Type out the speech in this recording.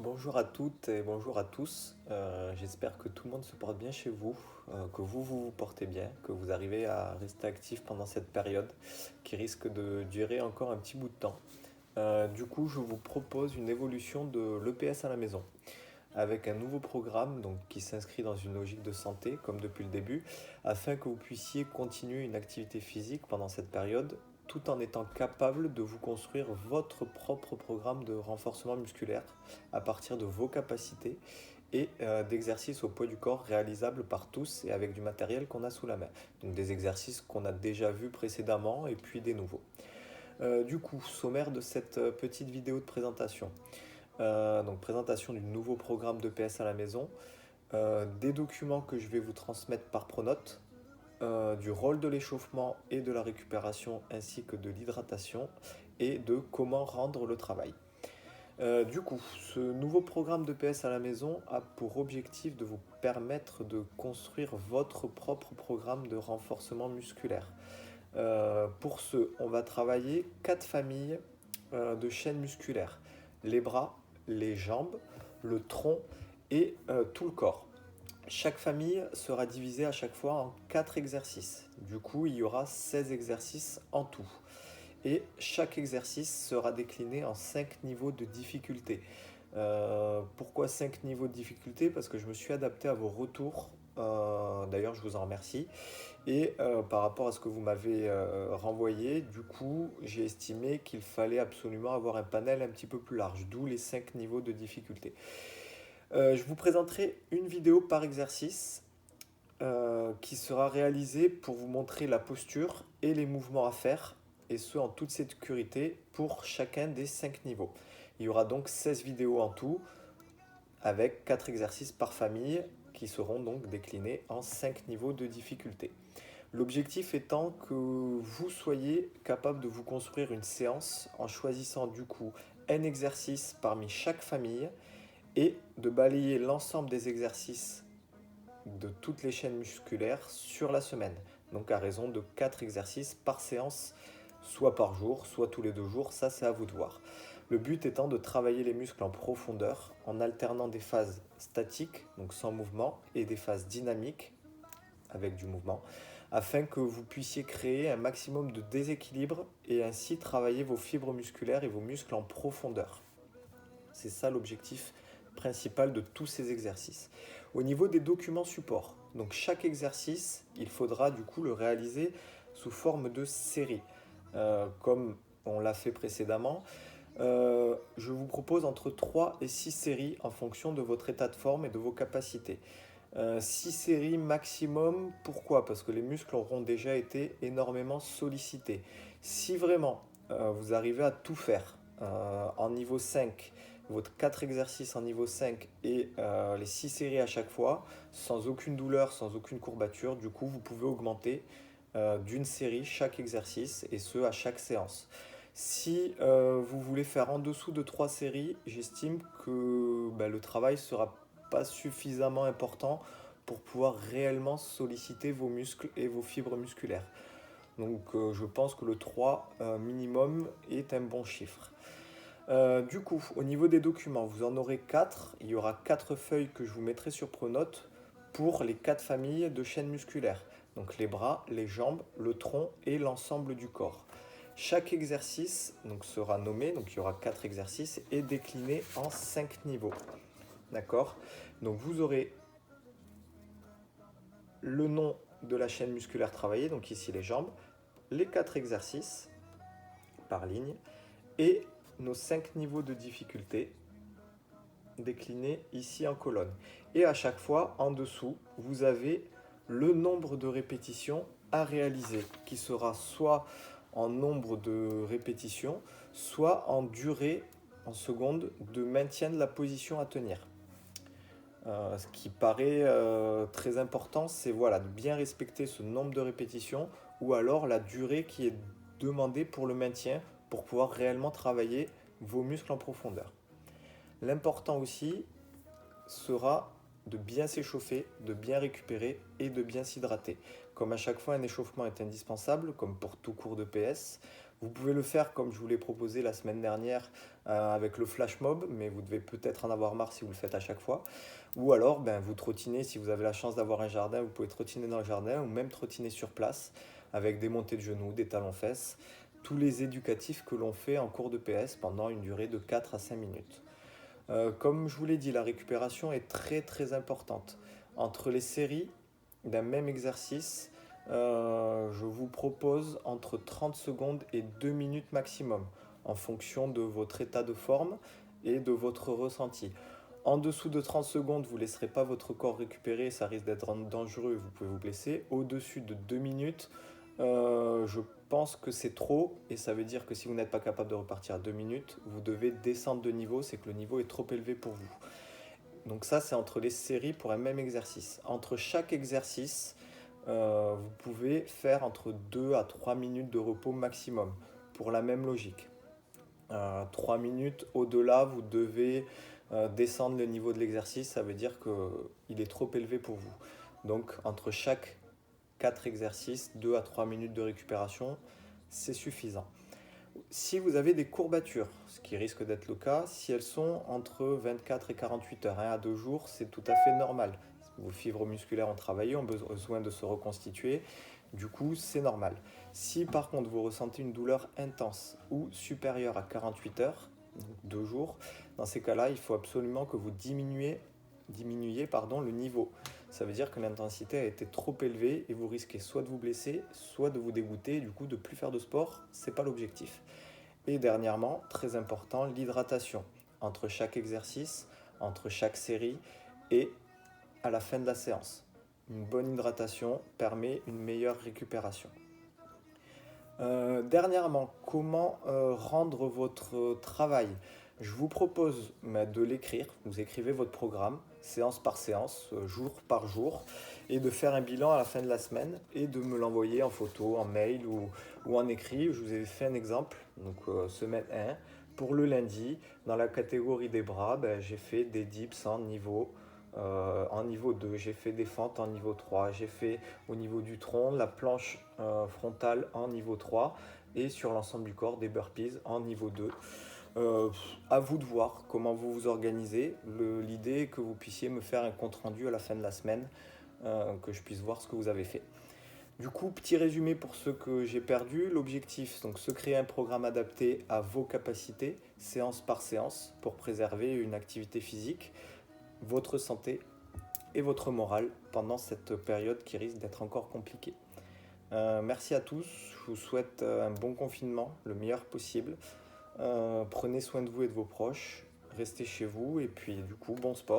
Bonjour à toutes et bonjour à tous. J'espère que tout le monde se porte bien chez vous, que vous portez bien, que vous arrivez à rester actif pendant cette période qui risque de durer encore un petit bout de temps. Du coup, je vous propose une évolution de l'EPS à la maison avec un nouveau programme donc, qui s'inscrit dans une logique de santé, comme depuis le début, afin que vous puissiez continuer une activité physique pendant cette période, tout en étant capable de vous construire votre propre programme de renforcement musculaire à partir de vos capacités et d'exercices au poids du corps réalisables par tous et avec du matériel qu'on a sous la main. Donc des exercices qu'on a déjà vus précédemment et puis des nouveaux. Du coup, sommaire de cette petite vidéo de présentation. Donc présentation du nouveau programme de PS à la maison, des documents que je vais vous transmettre par Pronote, du rôle de l'échauffement et de la récupération ainsi que de l'hydratation et de comment rendre le travail. Du coup, ce nouveau programme de PS à la maison a pour objectif de vous permettre de construire votre propre programme de renforcement musculaire. Pour ce, on va travailler 4 familles de chaînes musculaires. Les bras, les jambes, le tronc et tout le corps. Chaque famille sera divisée à chaque fois en 4 exercices. Du coup, il y aura 16 exercices en tout. Et chaque exercice sera décliné en 5 niveaux de difficulté. Pourquoi 5 niveaux de difficulté? Parce que je me suis adapté à vos retours. D'ailleurs, je vous en remercie. Et par rapport à ce que vous m'avez renvoyé, du coup, j'ai estimé qu'il fallait absolument avoir un panel un petit peu plus large, d'où les 5 niveaux de difficulté. Je vous présenterai une vidéo par exercice qui sera réalisée pour vous montrer la posture et les mouvements à faire, et ce en toute sécurité pour chacun des 5 niveaux. Il y aura donc 16 vidéos en tout, avec 4 exercices par famille qui seront donc déclinés en 5 niveaux de difficulté. L'objectif étant que vous soyez capable de vous construire une séance en choisissant du coup un exercice parmi chaque famille et de balayer l'ensemble des exercices de toutes les chaînes musculaires sur la semaine. Donc à raison de 4 exercices par séance, soit par jour, soit tous les 2 jours, ça c'est à vous de voir. Le but étant de travailler les muscles en profondeur en alternant des phases statiques, donc sans mouvement, et des phases dynamiques avec du mouvement, afin que vous puissiez créer un maximum de déséquilibre et ainsi travailler vos fibres musculaires et vos muscles en profondeur. C'est ça l'objectif principal de tous ces exercices. Au niveau des documents support, donc chaque exercice, il faudra du coup le réaliser sous forme de série, comme on l'a fait précédemment. Je vous propose entre 3 et 6 séries en fonction de votre état de forme et de vos capacités. 6 séries maximum, pourquoi? Parce que les muscles auront déjà été énormément sollicités. Si vraiment vous arrivez à tout faire en niveau 5, votre 4 exercices en niveau 5 et les 6 séries à chaque fois, sans aucune douleur, sans aucune courbature, du coup vous pouvez augmenter d'une série chaque exercice et ce à chaque séance. Si vous voulez faire en dessous de 3 séries, j'estime que le travail sera pas suffisamment important pour pouvoir réellement solliciter vos muscles et vos fibres musculaires. Donc je pense que le 3 minimum est un bon chiffre. Du coup, au niveau des documents, vous en aurez 4. Il y aura 4 feuilles que je vous mettrai sur Pronote pour les 4 familles de chaînes musculaires. Donc les bras, les jambes, le tronc et l'ensemble du corps. Chaque exercice donc, sera nommé, donc il y aura 4 exercices, et décliné en 5 niveaux. D'accord? Donc vous aurez le nom de la chaîne musculaire travaillée, donc ici les jambes, les 4 exercices par ligne, et nos 5 niveaux de difficulté déclinés ici en colonne. Et à chaque fois, en dessous, vous avez le nombre de répétitions à réaliser, qui sera soit en nombre de répétitions, soit en durée en secondes de maintien de la position à tenir. Ce qui paraît très important, c'est voilà, de bien respecter ce nombre de répétitions ou alors la durée qui est demandée pour le maintien pour pouvoir réellement travailler vos muscles en profondeur. L'important aussi sera de bien s'échauffer, de bien récupérer et de bien s'hydrater. Comme à chaque fois, un échauffement est indispensable, comme pour tout cours de PS, Vous pouvez le faire comme je vous l'ai proposé la semaine dernière avec le flash mob, mais vous devez peut-être en avoir marre si vous le faites à chaque fois. Ou alors, ben, vous trottinez, si vous avez la chance d'avoir un jardin, vous pouvez trottiner dans le jardin ou même trottiner sur place avec des montées de genoux, des talons-fesses, tous les éducatifs que l'on fait en cours de PS pendant une durée de 4 à 5 minutes. Comme je vous l'ai dit, la récupération est très très importante. Entre les séries d'un même exercice, je vous propose entre 30 secondes et 2 minutes maximum, en fonction de votre état de forme et de votre ressenti. En dessous de 30 secondes, vous ne laisserez pas votre corps récupérer, ça risque d'être dangereux, vous pouvez vous blesser. Au-dessus de 2 minutes, je pense que c'est trop, et ça veut dire que si vous n'êtes pas capable de repartir à 2 minutes, vous devez descendre de niveau, c'est que le niveau est trop élevé pour vous. Donc ça, c'est entre les séries pour un même exercice. Entre chaque exercice, vous pouvez faire entre 2 à 3 minutes de repos maximum, pour la même logique. 3 minutes au-delà, vous devez descendre le niveau de l'exercice, ça veut dire qu'il est trop élevé pour vous. Donc entre chaque 4 exercices, 2 à 3 minutes de récupération, c'est suffisant. Si vous avez des courbatures, ce qui risque d'être le cas, si elles sont entre 24 et 48 heures, 1 à 2 jours, c'est tout à fait normal. Vos fibres musculaires ont travaillé, ont besoin de se reconstituer, du coup c'est normal. Si par contre vous ressentez une douleur intense ou supérieure à 48 heures, donc 2 jours, dans ces cas-là, il faut absolument que vous diminuiez le niveau. Ça veut dire que l'intensité a été trop élevée et vous risquez soit de vous blesser, soit de vous dégoûter, et du coup de plus faire de sport, c'est pas l'objectif. Et dernièrement, très important, l'hydratation entre chaque exercice, entre chaque série et à la fin de la séance. Une bonne hydratation permet une meilleure récupération. Dernièrement, comment rendre votre travail? Je vous propose de l'écrire. Vous écrivez votre programme, séance par séance, jour par jour, et de faire un bilan à la fin de la semaine et de me l'envoyer en photo, en mail ou en écrit. Je vous ai fait un exemple, donc semaine 1. Pour le lundi, dans la catégorie des bras, j'ai fait des dips en niveau 2, j'ai fait des fentes en niveau 3, j'ai fait au niveau du tronc, la planche frontale en niveau 3 et sur l'ensemble du corps des burpees en niveau 2. À vous de voir comment vous vous organisez. L'idée est que vous puissiez me faire un compte rendu à la fin de la semaine, que je puisse voir ce que vous avez fait. Du coup, petit résumé pour ceux que j'ai perdus. L'objectif, donc, se créer un programme adapté à vos capacités, séance par séance, pour préserver une activité physique, votre santé et votre morale pendant cette période qui risque d'être encore compliquée. Merci à tous, je vous souhaite un bon confinement, le meilleur possible. Prenez soin de vous et de vos proches, restez chez vous et puis du coup bon sport.